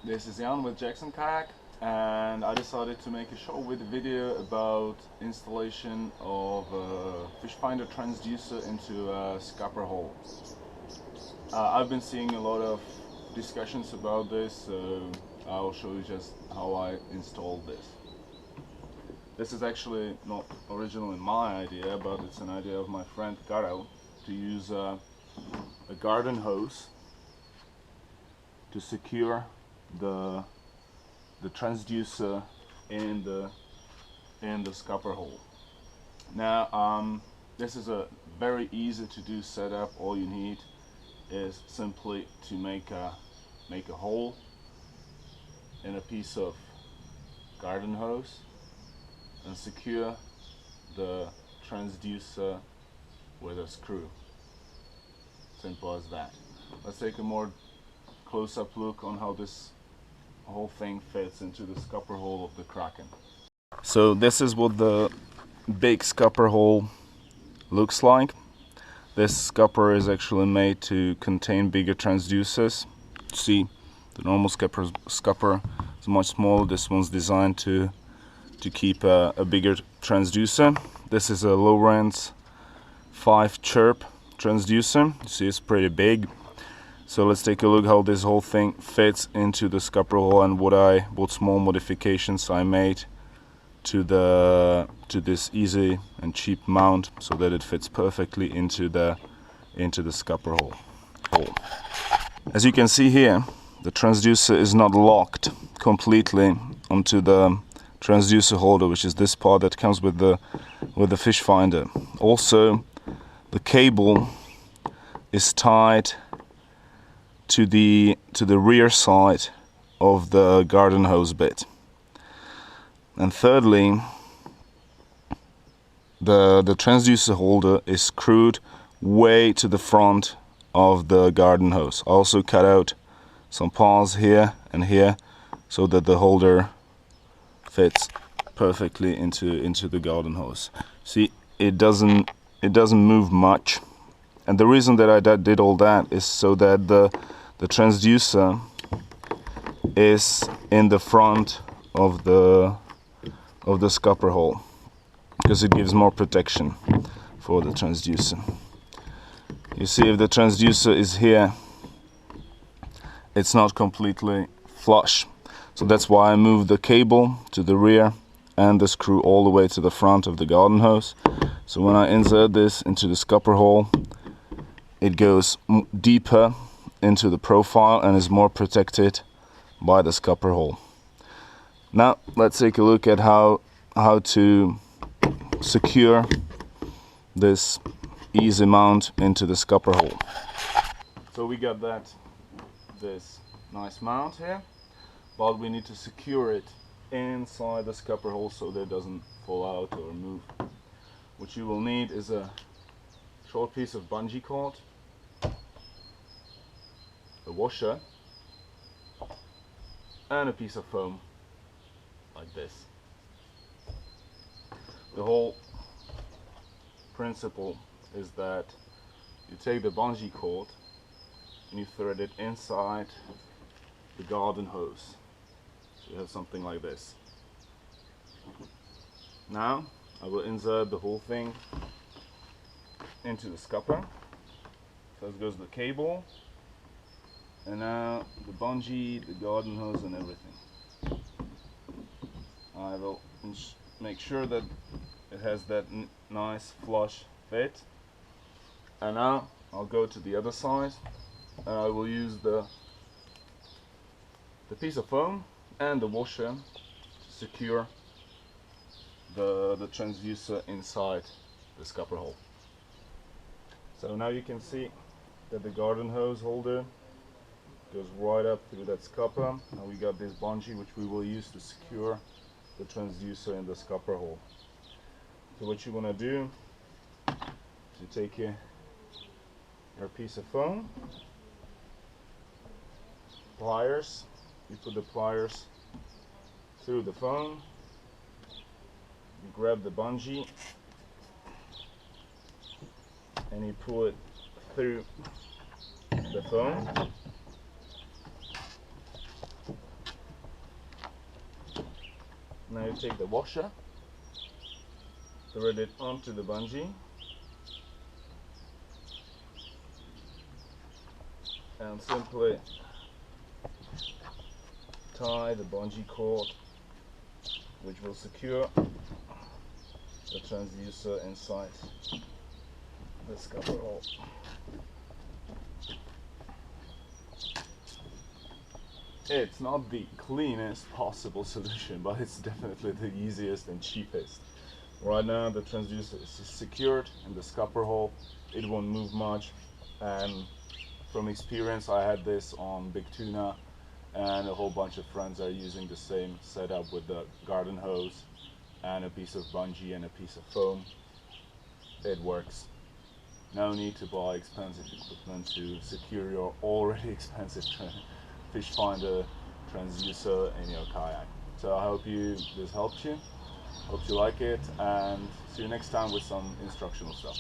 This is Jan with Jackson Kayak, and I decided to make a short video about installation of a fishfinder transducer into a scupper hole. I've been seeing a lot of discussions about this, so I'll show you just how I installed this. This is actually not originally my idea, but it's an idea of my friend Kayak to use a garden hose to secure the transducer in the scupper hole. Now this is a very easy to do setup. All you need is simply to make a hole in a piece of garden hose and secure the transducer with a screw. Simple as that. Let's take a more close-up look on how this whole thing fits into the scupper hole of the Kraken. So this is what the big scupper hole looks like. This scupper is actually made to contain bigger transducers. See, the normal scupper is much smaller. This one's designed to keep a bigger transducer. This is a Lowrance 5 chirp transducer. You see, it's pretty big. So let's take a look how this whole thing fits into the scupper hole and what small modifications I made to this easy and cheap mount so that it fits perfectly into the scupper hole. As you can see here, the transducer is not locked completely onto the transducer holder, which is this part that comes with the fish finder. Also, the cable is tied to the rear side of the garden hose bit. And thirdly, the transducer holder is screwed way to the front of the garden hose. I also cut out some paws here and here so that the holder fits perfectly into the garden hose. See, it doesn't move much. And the reason that I did all that is so that the transducer is in the front of the scupper hole, because it gives more protection for the transducer. You see, if the transducer is here, it's not completely flush. So that's why I moved the cable to the rear and the screw all the way to the front of the garden hose. So when I insert this into the scupper hole, it goes deeper into the profile and is more protected by the scupper hole. Now let's take a look at how to secure this easy mount into the scupper hole. So we got this nice mount here, but we need to secure it inside the scupper hole so that it doesn't fall out or move. What you will need is a short piece of bungee cord, a washer, and a piece of foam like this. The whole principle is that you take the bungee cord and you thread it inside the garden hose. So you have something like this. Now I will insert the whole thing into the scupper. First goes the cable, and now the bungee, the garden hose, and everything. I will make sure that it has that nice flush fit. And now I'll go to the other side, and I will use the piece of foam and the washer to secure the transducer inside the scupper hole. So now you can see that the garden hose holder goes right up through that scupper. Now we got this bungee which we will use to secure the transducer in the scupper hole. So what you want to do is you take your piece of foam, pliers, you put the pliers through the foam, you grab the bungee and you pull it through the foam. take the washer, thread it onto the bungee, and simply tie the bungee cord, which will secure the transducer inside the scupper hole. It's not the cleanest possible solution, but it's definitely the easiest and cheapest. Right now the transducer is secured in the scupper hole. It won't move much, and from experience I had this on big tuna, and a whole bunch of friends are using the same setup with the garden hose and a piece of bungee and a piece of foam. It works. No need to buy expensive equipment to secure your already expensive fish finder transducer in your kayak. So I hope this helped you. Hope you like it, and see you next time with some instructional stuff.